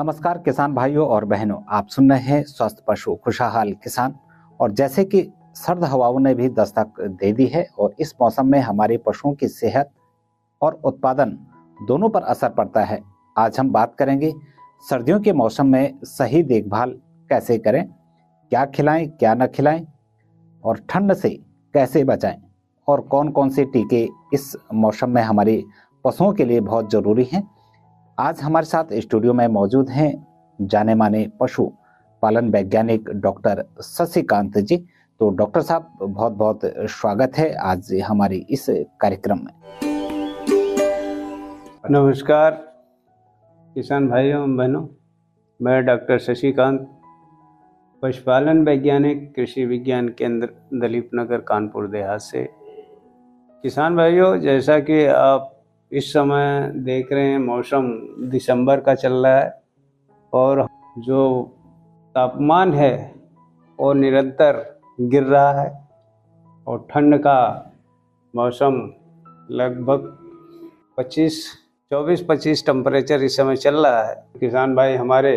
नमस्कार किसान भाइयों और बहनों, आप सुन रहे हैं स्वस्थ पशु खुशहाल किसान। और जैसे कि सर्द हवाओं ने भी दस्तक दे दी है और इस मौसम में हमारे पशुओं की सेहत और उत्पादन दोनों पर असर पड़ता है। आज हम बात करेंगे सर्दियों के मौसम में सही देखभाल कैसे करें, क्या खिलाएं क्या न खिलाएं और ठंड से कैसे बचाएं और कौन कौन से टीके इस मौसम में हमारे पशुओं के लिए बहुत ज़रूरी हैं। आज हमारे साथ स्टूडियो में मौजूद हैं जाने माने पशु पालन वैज्ञानिक डॉक्टर शशिकांत जी। तो डॉक्टर साहब, बहुत बहुत स्वागत है आज हमारी इस कार्यक्रम में। नमस्कार किसान भाइयों बहनों, मैं डॉक्टर शशिकांत, पशुपालन वैज्ञानिक, कृषि विज्ञान केंद्र दलीप नगर, कानपुर देहात से। किसान भाइयों, जैसा कि आप इस समय देख रहे हैं, मौसम दिसंबर का चल रहा है और जो तापमान है वो निरंतर गिर रहा है और ठंड का मौसम लगभग 24-25 टेम्परेचर इस समय चल रहा है। किसान भाई हमारे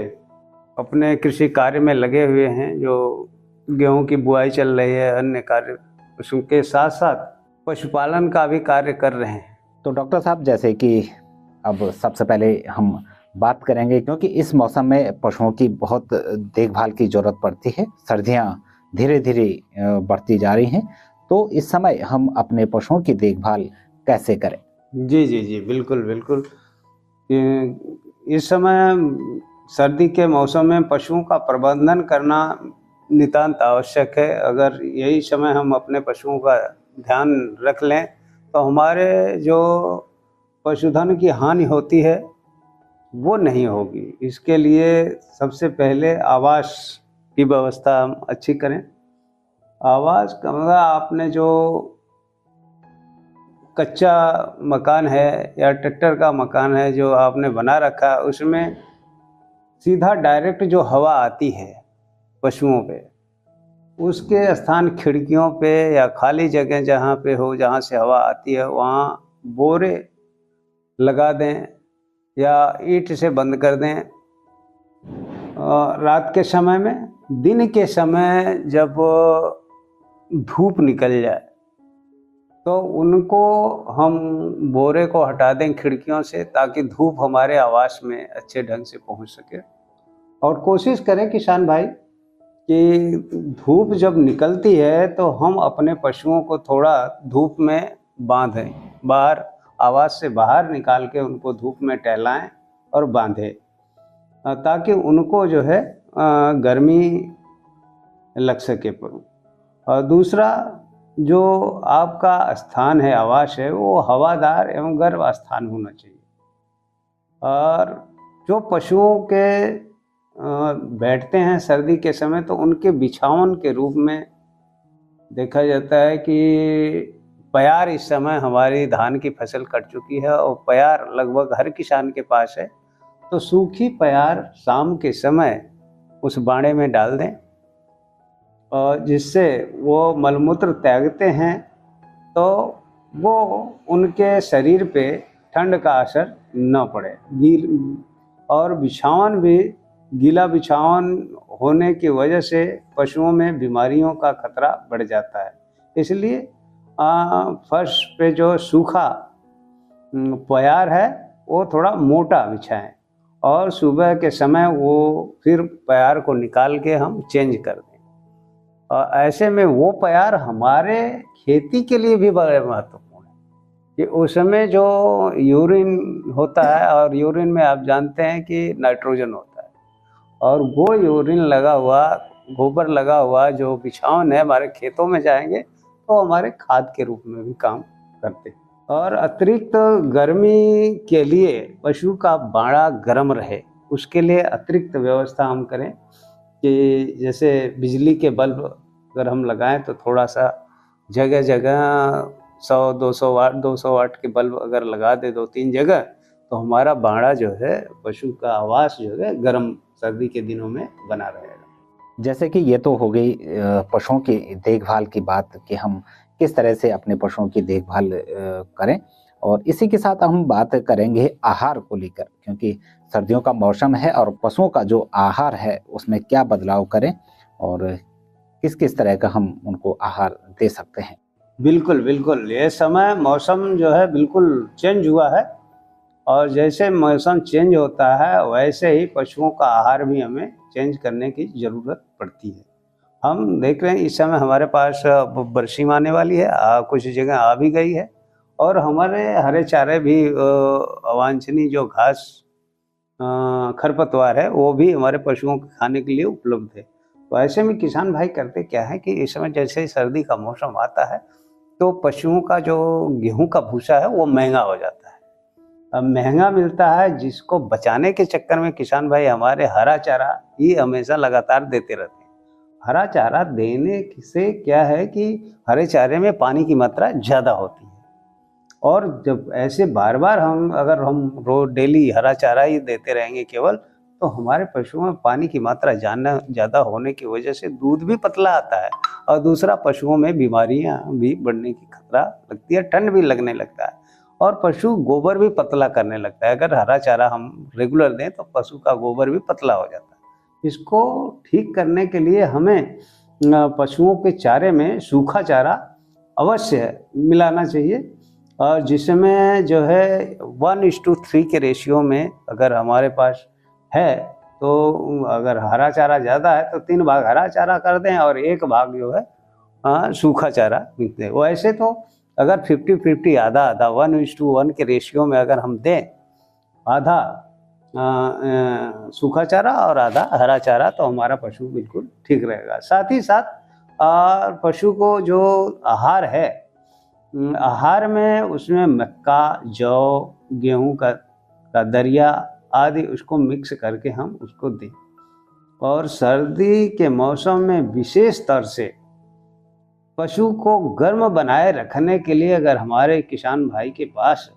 अपने कृषि कार्य में लगे हुए हैं, जो गेहूं की बुआई चल रही है, अन्य कार्य, उसके साथ साथ पशुपालन का भी कार्य कर रहे हैं। तो डॉक्टर साहब, जैसे कि अब सबसे पहले हम बात करेंगे, क्योंकि इस मौसम में पशुओं की बहुत देखभाल की जरूरत पड़ती है। सर्दियां धीरे धीरे बढ़ती जा रही हैं, तो इस समय हम अपने पशुओं की देखभाल कैसे करें? जी, बिल्कुल बिल्कुल। इस समय सर्दी के मौसम में पशुओं का प्रबंधन करना नितांत आवश्यक है। अगर यही समय हम अपने पशुओं का ध्यान रख लें तो हमारे जो पशुधन की हानि होती है वो नहीं होगी। इसके लिए सबसे पहले आवास की व्यवस्था हम अच्छी करें। आवास का मतलब आपने जो कच्चा मकान है या ट्रैक्टर का मकान है जो आपने बना रखा है, उसमें सीधा डायरेक्ट जो हवा आती है पशुओं पे, उसके स्थान खिड़कियों पे या खाली जगह जहाँ पे हो, जहाँ से हवा आती है, वहाँ बोरे लगा दें या ईंट से बंद कर दें। रात के समय में, दिन के समय जब धूप निकल जाए तो उनको हम बोरे को हटा दें खिड़कियों से, ताकि धूप हमारे आवास में अच्छे ढंग से पहुंच सके। और कोशिश करें किसान भाई कि धूप जब निकलती है तो हम अपने पशुओं को थोड़ा धूप में बांधें, बाहर आवास से बाहर निकाल के उनको धूप में टहलाएं और बांधें, ताकि उनको जो है गर्मी लग सके। और दूसरा, जो आपका स्थान है, आवास है, वो हवादार एवं गर्म स्थान होना चाहिए। और जो पशुओं के बैठते हैं सर्दी के समय, तो उनके बिछावन के रूप में देखा जाता है कि प्यार, इस समय हमारी धान की फसल कट चुकी है और प्यार लगभग हर किसान के पास है, तो सूखी प्यार शाम के समय उस बाड़े में डाल दें, और जिससे वो मलमूत्र त्यागते हैं तो वो उनके शरीर पे ठंड का असर न पड़े। और बिछावन भी, गीला बिछावन होने की वजह से पशुओं में बीमारियों का खतरा बढ़ जाता है। इसलिए फर्श पे जो सूखा प्यार है वो थोड़ा मोटा बिछाएं और सुबह के समय वो फिर प्यार को निकाल के हम चेंज कर दें। और ऐसे में वो प्यार हमारे खेती के लिए भी बड़ा महत्वपूर्ण है कि उसमें जो यूरिन होता है, और यूरिन में आप जानते हैं कि नाइट्रोजन होता है, और वो यूरिन लगा हुआ, गोबर लगा हुआ जो बिछावन है हमारे खेतों में जाएंगे तो हमारे खाद के रूप में भी काम करते हैं। और अतिरिक्त गर्मी के लिए पशु का बाड़ा गर्म रहे, उसके लिए अतिरिक्त व्यवस्था हम करें कि जैसे बिजली के बल्ब अगर हम लगाएं तो थोड़ा सा जगह जगह 200 वाट के बल्ब अगर लगा दे 2-3 जगह, तो हमारा बाड़ा जो है, पशु का आवास जो है, गर्म सर्दी के दिनों में बना रहेगा। जैसे कि ये तो हो गई पशुओं की देखभाल की बात कि हम किस तरह से अपने पशुओं की देखभाल करें। और इसी के साथ हम बात करेंगे आहार को लेकर, क्योंकि सर्दियों का मौसम है और पशुओं का जो आहार है उसमें क्या बदलाव करें और किस किस तरह का हम उनको आहार दे सकते हैं। बिल्कुल बिल्कुल, ये समय मौसम जो है बिल्कुल चेंज हुआ है, और जैसे मौसम चेंज होता है वैसे ही पशुओं का आहार भी हमें चेंज करने की ज़रूरत पड़ती है। हम देख रहे हैं इस समय हमारे पास बरसीम आने वाली है, कुछ जगह आ भी गई है, और हमारे हरे चारे भी अवांछनीय जो घास खरपतवार है वो भी हमारे पशुओं के खाने के लिए उपलब्ध है। तो ऐसे में किसान भाई करते क्या है कि इस समय जैसे ही सर्दी का मौसम आता है तो पशुओं का जो गेहूं का भूसा है वो महंगा हो जाता है। अब महंगा मिलता है, जिसको बचाने के चक्कर में किसान भाई हमारे हरा चारा ही हमेशा लगातार देते रहते हैं। हरा चारा देने से क्या है कि हरे चारे में पानी की मात्रा ज़्यादा होती है, और जब ऐसे बार बार हम रोज डेली हरा चारा ही देते रहेंगे केवल, तो हमारे पशुओं में पानी की मात्रा ज़्यादा होने की वजह से दूध भी पतला आता है, और दूसरा पशुओं में बीमारियां भी बढ़ने की खतरा लगती है, ठंड भी लगने लगता है, और पशु गोबर भी पतला करने लगता है। अगर हरा चारा हम रेगुलर दें तो पशु का गोबर भी पतला हो जाता है। इसको ठीक करने के लिए हमें पशुओं के चारे में सूखा चारा अवश्य मिलाना चाहिए, और जिसमें जो है 1:3 के रेशियो में अगर हमारे पास है, तो अगर हरा चारा ज़्यादा है तो 3 भाग हरा चारा कर दें और 1 भाग जो है सूखा चारा मिलते हैं। वैसे तो अगर 50-50 आधा आधा 1:1 के रेशियो में अगर हम दें, आधा सूखा चारा और आधा हरा चारा, तो हमारा पशु बिल्कुल ठीक रहेगा। साथ ही साथ पशु को जो आहार है, आहार में उसमें मक्का, जौ, गेहूं का दरिया आदि उसको मिक्स करके हम उसको दें। और सर्दी के मौसम में विशेष तौर से पशु को गर्म बनाए रखने के लिए अगर हमारे किसान भाई के पास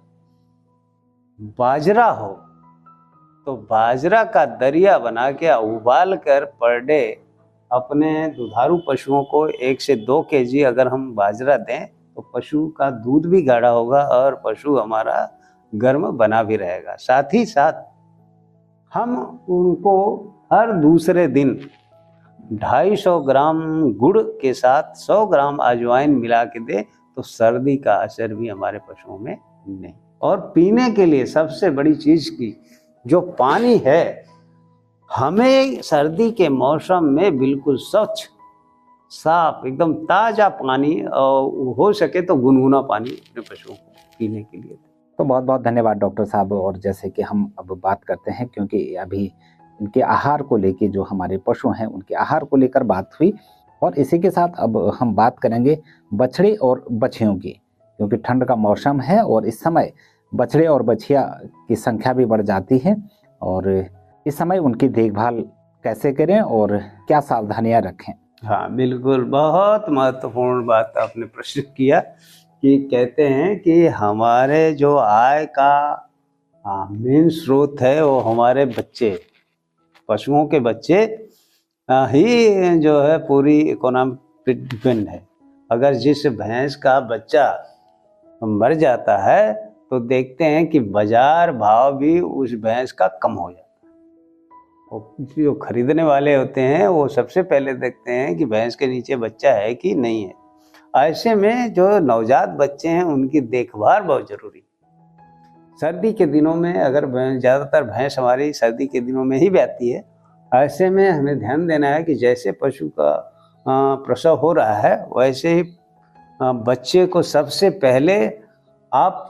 बाजरा हो, तो बाजरा का दरिया बना के उबाल कर पर डे अपने दुधारू पशुओं को 1 से 2 केजी अगर हम बाजरा दें, तो पशु का दूध भी गाढ़ा होगा और पशु हमारा गर्म बना भी रहेगा। साथ ही साथ हम उनको हर दूसरे दिन 250 ग्राम गुड़ के साथ 100 ग्राम अजवाइन मिला के दें, तो सर्दी का असर भी हमारे पशुओं में नहीं। और पीने के लिए सबसे बड़ी चीज की जो पानी है, हमें सर्दी के मौसम में बिल्कुल स्वच्छ, साफ, एकदम ताजा पानी, और हो सके तो गुनगुना पानी अपने पशुओं को पीने के लिए। तो बहुत बहुत धन्यवाद डॉक्टर साहब। और जैसे कि हम अब बात करते हैं, क्योंकि अभी इनके आहार को लेके, जो हमारे पशु हैं उनके आहार को लेकर बात हुई, और इसी के साथ अब हम बात करेंगे बछड़े और बछियों की, क्योंकि ठंड का मौसम है और इस समय बछड़े और बछिया की संख्या भी बढ़ जाती है, और इस समय उनकी देखभाल कैसे करें और क्या सावधानियां रखें। हाँ बिल्कुल, बहुत महत्वपूर्ण बात आपने प्रश्न किया, कि कहते हैं कि हमारे जो आय का मेन स्रोत है वो हमारे बच्चे, पशुओं के बच्चे ही जो है पूरी इकोनॉमी पे डिपेंड है। अगर जिस भैंस का बच्चा मर जाता है तो देखते हैं कि बाजार भाव भी उस भैंस का कम हो जाता है। और जो खरीदने वाले होते हैं वो सबसे पहले देखते हैं कि भैंस के नीचे बच्चा है कि नहीं है। ऐसे में जो नवजात बच्चे हैं उनकी देखभाल बहुत जरूरी है। सर्दी के दिनों में अगर ज़्यादातर भैंस हमारी सर्दी के दिनों में ही ब्याती है, ऐसे में हमें ध्यान देना है कि जैसे पशु का प्रसव हो रहा है वैसे ही बच्चे को सबसे पहले आप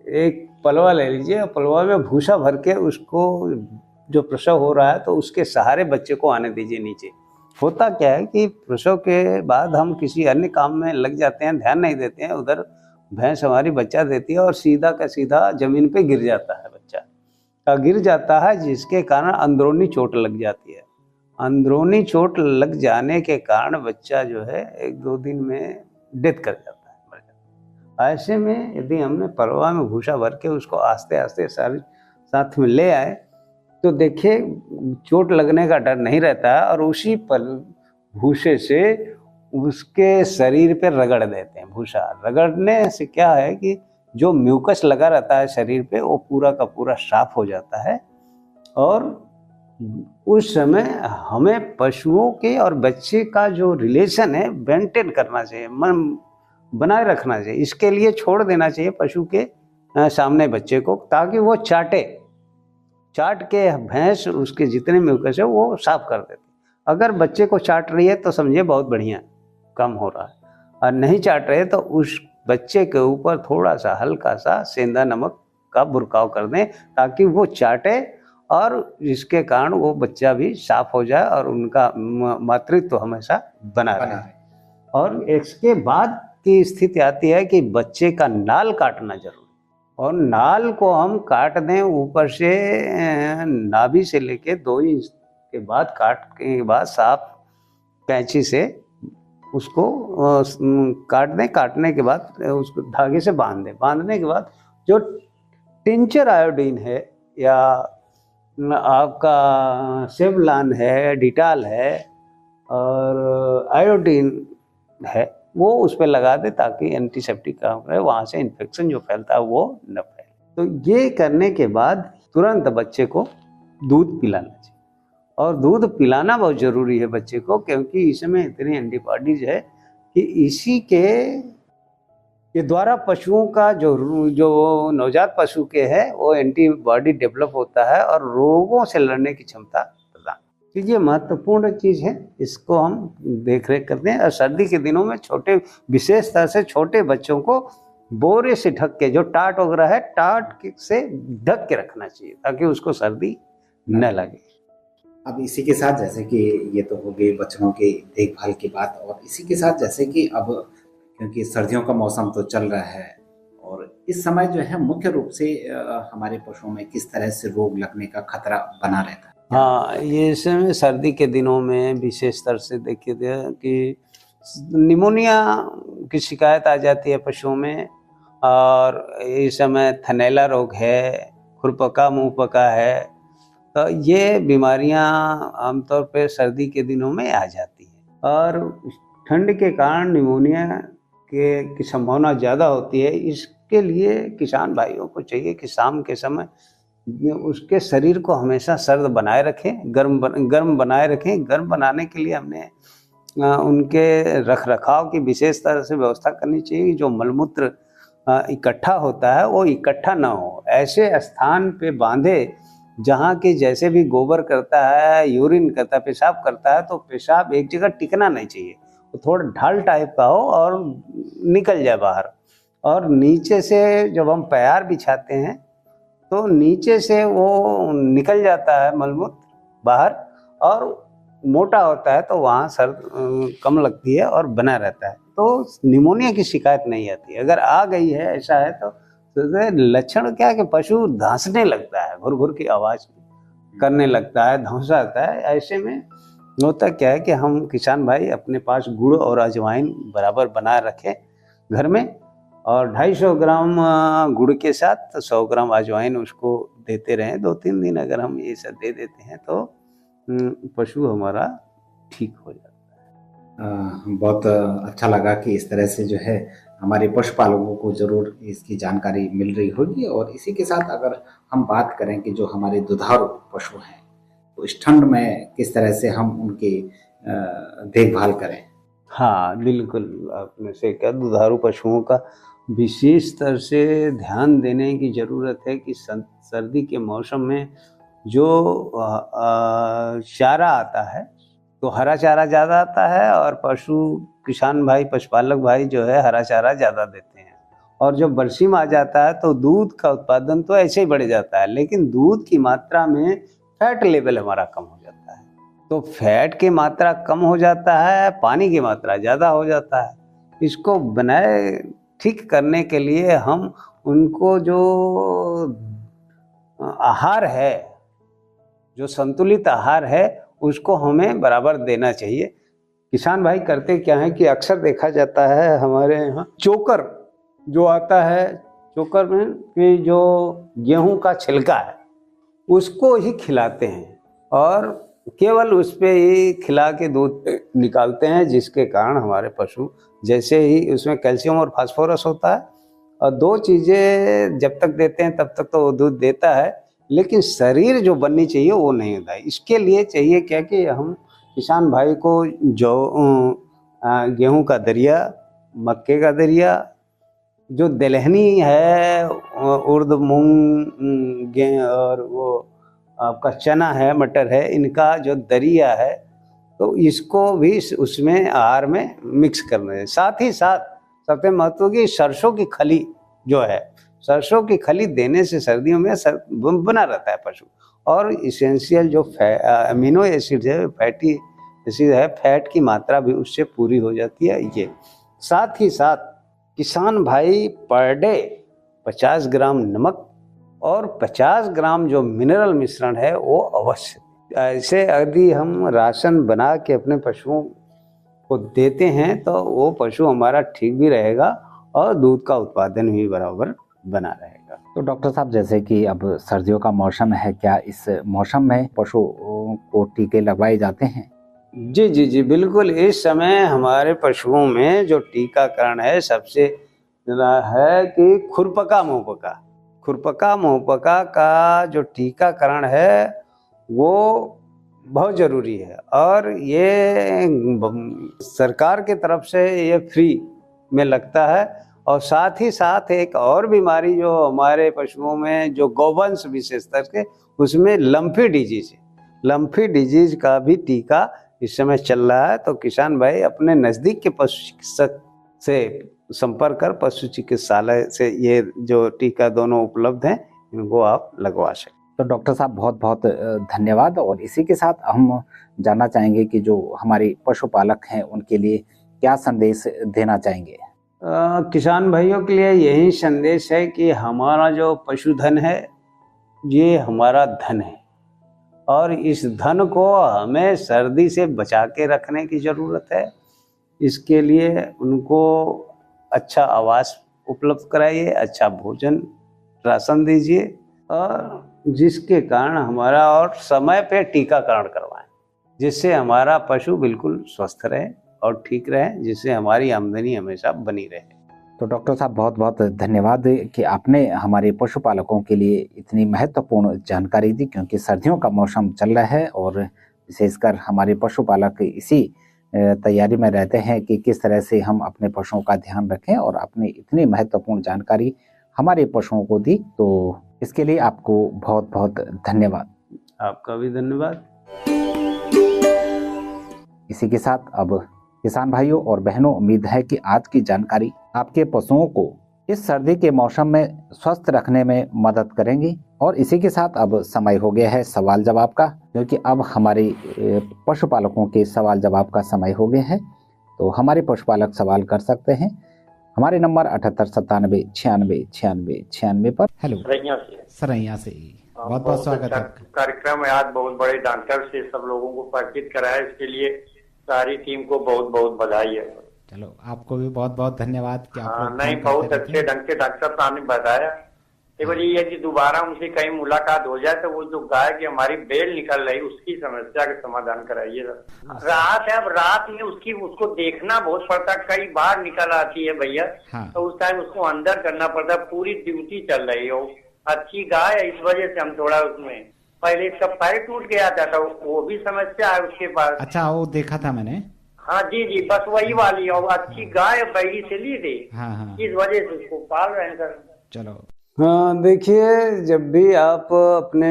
एक पलवा ले लीजिए, और पलवा में भूसा भर के उसको, जो प्रसव हो रहा है तो उसके सहारे बच्चे को आने दीजिए नीचे। होता क्या है कि प्रसव के बाद हम किसी अन्य काम में लग जाते हैं, ध्यान नहीं देते हैं, उधर भैंस हमारी बच्चा देती है और सीधा का सीधा जमीन पे गिर जाता है बच्चा, गिर जाता है, जिसके कारण अंदरूनी चोट लग जाती है। अंदरूनी चोट लग जाने के कारण बच्चा जो है 1-2 दिन में डेथ कर जाता है, मर जाता है। ऐसे में यदि हमने पलवा में भूसा भर के उसको आस्ते आस्ते साथ में ले आए तो देखिए चोट लगने का डर नहीं रहता है, और उसी भूसे से उसके शरीर पे रगड़ देते हैं। भूसा रगड़ने से क्या है कि जो म्यूकस लगा रहता है शरीर पे वो पूरा का पूरा साफ हो जाता है। और उस समय हमें पशुओं के और बच्चे का जो रिलेशन है मेंटेन करना चाहिए, मन बनाए रखना चाहिए। इसके लिए छोड़ देना चाहिए पशु के सामने बच्चे को, ताकि वो चाट के भैंस उसके जितने म्यूकस है वो साफ कर देती। अगर बच्चे को चाट रही है तो समझिए बहुत बढ़िया कम हो रहा है, और नहीं चाट रहे तो उस बच्चे के ऊपर थोड़ा सा हल्का सा सेंधा नमक का बुरकाव कर दें, ताकि वो चाटे और इसके कारण वो बच्चा भी साफ हो जाए और उनका मातृत्व हमेशा बना रहे। और इसके बाद की स्थिति आती है कि बच्चे का नाल काटना जरूरी, और नाल को हम काट दें ऊपर से, नाभि से लेके 2 इंच के बाद काट के बाद साफ कैंची से उसको काट दें। काटने के बाद उसको धागे से बांध दें। बांधने के बाद जो टिंचर आयोडीन है या आपका सेवलान है, डिटाल है और आयोडीन है, वो उस पर लगा दे ताकि एंटीसेप्टिक काम करे, वहाँ से इन्फेक्शन जो फैलता है वो न फैले। तो ये करने के बाद तुरंत बच्चे को दूध पिलाना चाहिए। और दूध पिलाना बहुत ज़रूरी है बच्चे को, क्योंकि इसमें इतनी एंटीबॉडीज है कि इसी के द्वारा पशुओं का जो नवजात पशु के है वो एंटीबॉडी डेवलप होता है और रोगों से लड़ने की क्षमता प्रदान। तो ये महत्वपूर्ण चीज़ है, इसको हम देख रेख करते हैं। और सर्दी के दिनों में विशेष तरह से छोटे बच्चों को बोरे से ढक के, जो टाट वगैरह है टाट से ढक के रखना चाहिए ताकि उसको सर्दी न लगे। अब इसी के साथ, जैसे कि ये तो हो गई बच्चों की देखभाल की बात, और इसी के साथ जैसे कि अब क्योंकि सर्दियों का मौसम तो चल रहा है और इस समय जो है मुख्य रूप से हमारे पशुओं में किस तरह से रोग लगने का खतरा बना रहता है? हाँ, ये समय सर्दी के दिनों में विशेष तरह से देखिए कि निमोनिया की शिकायत आ जाती है पशुओं में, और इस समय थनैला रोग है, खुरपका मुंहपका है। तो ये बीमारियां आमतौर पे सर्दी के दिनों में आ जाती हैं, और ठंड के कारण निमोनिया की संभावना ज़्यादा होती है। इसके लिए किसान भाइयों को चाहिए कि शाम के समय उसके शरीर को हमेशा सर्द बनाए रखें, गर्म बनाए रखें। गर्म बनाने के लिए हमने उनके रख रखाव की विशेष तरह से व्यवस्था करनी चाहिए। जो मलमूत्र इकट्ठा होता है वो इकट्ठा ना हो, ऐसे स्थान पे बांधे जहाँ के जैसे भी गोबर करता है, यूरिन करता है, पेशाब करता है, तो पेशाब एक जगह टिकना नहीं चाहिए, वो थोड़ा ढाल टाइप का हो और निकल जाए बाहर। और नीचे से जब हम पैर बिछाते हैं तो नीचे से वो निकल जाता है मलमूत्र बाहर, और मोटा होता है तो वहाँ सर्द कम लगती है और बना रहता है, तो निमोनिया की शिकायत नहीं आती। अगर आ गई है, ऐसा है तो लक्षण क्या है कि पशु धांसने लगता है, घुर घुर की आवाज़ करने लगता है, धौंसाता है। ऐसे में होता क्या है कि हम किसान भाई अपने पास गुड़ और अजवाइन बराबर बना रखें घर में, और 250 ग्राम गुड़ के साथ 100 ग्राम अजवाइन उसको देते रहें। 2-3 दिन अगर हम ये सब दे देते हैं तो पशु हमारा ठीक हो जाता है। बहुत अच्छा लगा कि इस तरह से जो है हमारे पशुपालकों को ज़रूर इसकी जानकारी मिल रही होगी। और इसी के साथ अगर हम बात करें कि जो हमारे दुधारू पशु हैं, तो इस ठंड में किस तरह से हम उनकी देखभाल करें? हाँ, बिल्कुल आपने सही कहा। दुधारू पशुओं का विशेष तरह से ध्यान देने की ज़रूरत है कि सर्दी के मौसम में जो चारा आता है तो हरा चारा ज़्यादा आता है, और किसान भाई, पशुपालक भाई जो है हरा चारा ज़्यादा देते हैं। और जब बरसीम आ जाता है तो दूध का उत्पादन तो ऐसे ही बढ़ जाता है, लेकिन दूध की मात्रा में फैट लेवल हमारा कम हो जाता है। तो फैट की मात्रा कम हो जाता है, पानी की मात्रा ज़्यादा हो जाता है। इसको बनाए ठीक करने के लिए हम उनको जो आहार है, जो संतुलित आहार है, उसको हमें बराबर देना चाहिए। किसान भाई करते क्या है कि अक्सर देखा जाता है हमारे यहाँ चोकर जो आता है, चोकर में कि जो गेहूं का छिलका है उसको ही खिलाते हैं, और केवल उस पे ही खिला के दूध निकालते हैं, जिसके कारण हमारे पशु, जैसे ही उसमें कैल्शियम और फास्फोरस होता है और दो चीज़ें जब तक देते हैं तब तक तो वो दूध देता है, लेकिन शरीर जो बननी चाहिए वो नहीं होता है। इसके लिए चाहिए क्या कि हम किसान भाई को जो गेहूं का दरिया, मक्के का दरिया, जो दलहनी है, उर्द, मूंग, और वो आपका चना है, मटर है, इनका जो दरिया है, तो इसको भी उसमें आहार में मिक्स करना है। साथ ही साथ सबसे महत्व की सरसों की खली जो है, सरसों की खली देने से सर्दियों में बना रहता है पशु, और इसेंशियल जो अमीनो एसिड है, फैटी एसिड है, फैट की मात्रा भी उससे पूरी हो जाती है। ये साथ ही साथ किसान भाई पर डे 50 ग्राम नमक और 50 ग्राम जो मिनरल मिश्रण है वो अवश्य। ऐसे यदि हम राशन बना के अपने पशुओं को देते हैं तो वो पशु हमारा ठीक भी रहेगा और दूध का उत्पादन भी बराबर बना रहेगा। तो डॉक्टर साहब, जैसे कि अब सर्दियों का मौसम है, क्या इस मौसम में पशुओं को टीके लगवाए जाते हैं? जी जी जी बिल्कुल। इस समय हमारे पशुओं में जो टीकाकरण है सबसे है कि खुरपका मुहपका, खुरपका मुहपका का जो टीकाकरण है वो बहुत ज़रूरी है, और ये सरकार की तरफ से ये फ्री में लगता है। और साथ ही साथ एक और बीमारी जो हमारे पशुओं में जो गौवंश विशेष करके, उसमें लम्फी डिजीज है, लम्फी डिजीज का भी टीका इस समय चल रहा है। तो किसान भाई अपने नज़दीक के पशु चिकित्सक से संपर्क कर पशु चिकित्सालय से ये जो टीका दोनों उपलब्ध हैं, इनको आप लगवा सकते। तो डॉक्टर साहब बहुत बहुत धन्यवाद। और इसी के साथ हम जानना चाहेंगे कि जो हमारे पशुपालक हैं उनके लिए क्या संदेश देना चाहेंगे? किसान भाइयों के लिए यही संदेश है कि हमारा जो पशुधन है ये हमारा धन है, और इस धन को हमें सर्दी से बचा के रखने की ज़रूरत है। इसके लिए उनको अच्छा आवास उपलब्ध कराइए, अच्छा भोजन राशन दीजिए, और जिसके कारण हमारा और समय पे टीकाकरण करवाएं, जिससे हमारा पशु बिल्कुल स्वस्थ रहे और ठीक रहे, जिससे हमारी आमदनी हमेशा बनी रहे। तो डॉक्टर साहब बहुत बहुत धन्यवाद कि आपने हमारे पशुपालकों के लिए इतनी महत्वपूर्ण जानकारी दी, क्योंकि सर्दियों का मौसम चल रहा है और विशेषकर हमारे पशुपालक इसी तैयारी में रहते हैं कि किस तरह से हम अपने पशुओं का ध्यान रखें, और आपने इतनी महत्वपूर्ण जानकारी हमारे पशुओं को दी, तो इसके लिए आपको बहुत बहुत धन्यवाद। आपका भी धन्यवाद। इसी के साथ अब किसान भाइयों और बहनों, उम्मीद है कि आज की जानकारी आपके पशुओं को इस सर्दी के मौसम में स्वस्थ रखने में मदद करेंगी। और इसी के साथ अब समय हो गया है सवाल जवाब का, क्योंकि अब हमारे पशुपालकों के सवाल जवाब का समय हो गया है। तो हमारे पशुपालक सवाल कर सकते हैं हमारे नंबर 78 97 96 96 96 पर। हेलो सरैया से बहुत बहुत स्वागत है। कार्यक्रम है आज, बहुत बड़े डॉक्टर से सब लोगों को परिचित कराया, इसके लिए सारी टीम को बहुत बहुत बधाई है। चलो, आपको भी बहुत बहुत धन्यवाद कि आप लोग नहीं, बहुत अच्छे ढंग से डॉक्टर साहब ने बताया। केवल ये है कि दोबारा उनसे कहीं मुलाकात हो जाए तो वो जो गाय की हमारी बेल निकल रही उसकी समस्या का समाधान कराइए। रात है, अब रात में उसको देखना बहुत पड़ता, कई बार निकल आती है भैया। हाँ। तो उस टाइम उसको अंदर करना पड़ता, पूरी ड्यूटी चल रही हो। अच्छी गाय है, इस वजह से हम थोड़ा उसमें, पहले इसका पैर टूट गया था तो वो भी समस्या है उसके पास। अच्छा, वो देखा था मैंने। हाँ जी जी, बस वही वाली, और अच्छी गाय बैली से ली थी। हाँ। इस वजह से उसको पाल रहे हैं सर। चलो। हाँ, देखिए, जब भी आप अपने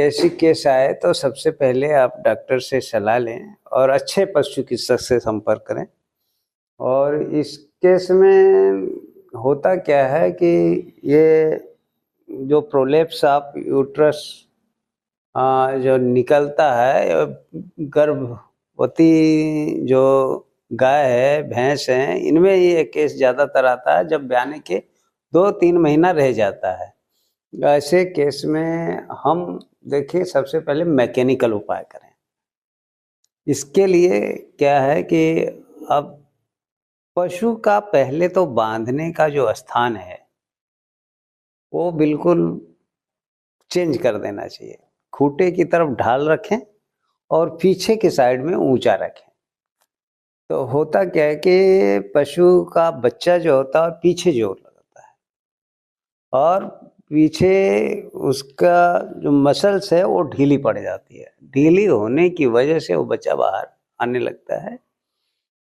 ऐसी केस आए तो सबसे पहले आप डॉक्टर से सलाह लें और अच्छे पशु चिकित्सक से संपर्क करें। और इस केस में होता क्या है कि ये जो प्रोलेप्स ऑफ यूट्रस जो निकलता है, गर्भवती जो गाय है, भैंस है, इनमें ये केस ज़्यादातर आता है जब ब्याने के 2-3 महीना रह जाता है। ऐसे केस में हम देखिए सबसे पहले मैकेनिकल उपाय करें। इसके लिए क्या है कि अब पशु का पहले तो बांधने का जो स्थान है वो बिल्कुल चेंज कर देना चाहिए। खूंटे की तरफ ढाल रखें और पीछे के साइड में ऊंचा रखें। तो होता क्या है कि पशु का बच्चा जो होता है पीछे जोर लगाता है, और पीछे उसका जो मसल्स है वो ढीली पड़ जाती है। ढीली होने की वजह से वो बच्चा बाहर आने लगता है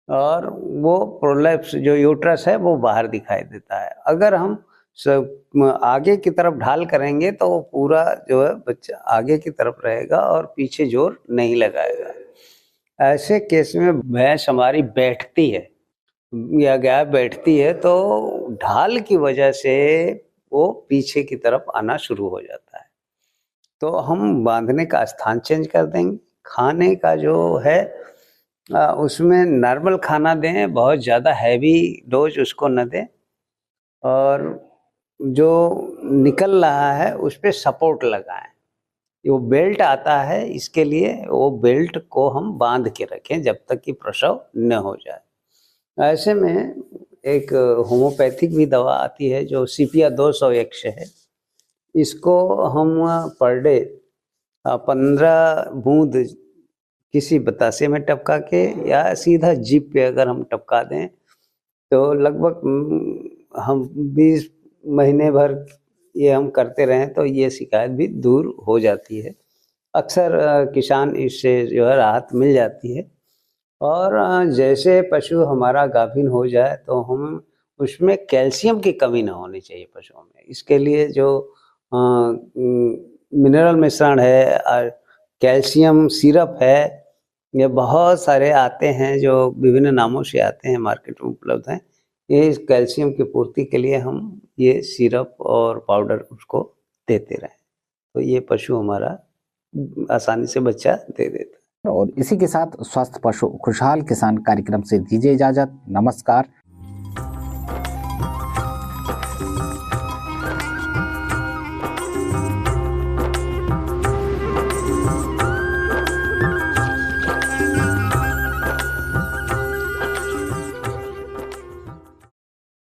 और वो प्रोलैप्स जो यूट्रस है वो बाहर दिखाई देता है। अगर हम आगे की तरफ ढाल करेंगे तो वो पूरा जो है बच्चा आगे की तरफ रहेगा और पीछे जोर नहीं लगाएगा। ऐसे केस में भैंस हमारी बैठती है या गाय बैठती है तो ढाल की वजह से वो पीछे की तरफ आना शुरू हो जाता है। तो हम बांधने का स्थान चेंज कर देंगे। खाने का जो है उसमें नॉर्मल खाना दें, बहुत ज़्यादा हैवी डोज उसको न दें, और जो निकल रहा है उस पर सपोर्ट लगाएं। वो बेल्ट आता है, इसके लिए वो बेल्ट को हम बांध के रखें जब तक कि प्रसव न हो जाए। ऐसे में एक होम्योपैथिक भी दवा आती है जो सीपिया 201 है। इसको हम पर डे 15 बूंद किसी बतासे में टपका के या सीधा जीभ पे अगर हम टपका दें तो लगभग हम 20 महीने भर ये हम करते रहें तो ये शिकायत भी दूर हो जाती है। अक्सर किसान इससे जो है राहत मिल जाती है। और जैसे पशु हमारा गाभिन हो जाए तो हम उसमें कैल्शियम की कमी ना होनी चाहिए पशुओं में। इसके लिए जो मिनरल मिश्रण है, कैल्शियम सिरप है, ये बहुत सारे आते हैं जो विभिन्न नामों से आते हैं, मार्केट में उपलब्ध हैं। ये कैल्शियम की पूर्ति के लिए हम ये सिरप और पाउडर उसको देते रहें तो ये पशु हमारा आसानी से बच्चा दे देता है। और इसी के साथ स्वस्थ पशु खुशहाल किसान कार्यक्रम से दीजिए इजाजत। नमस्कार।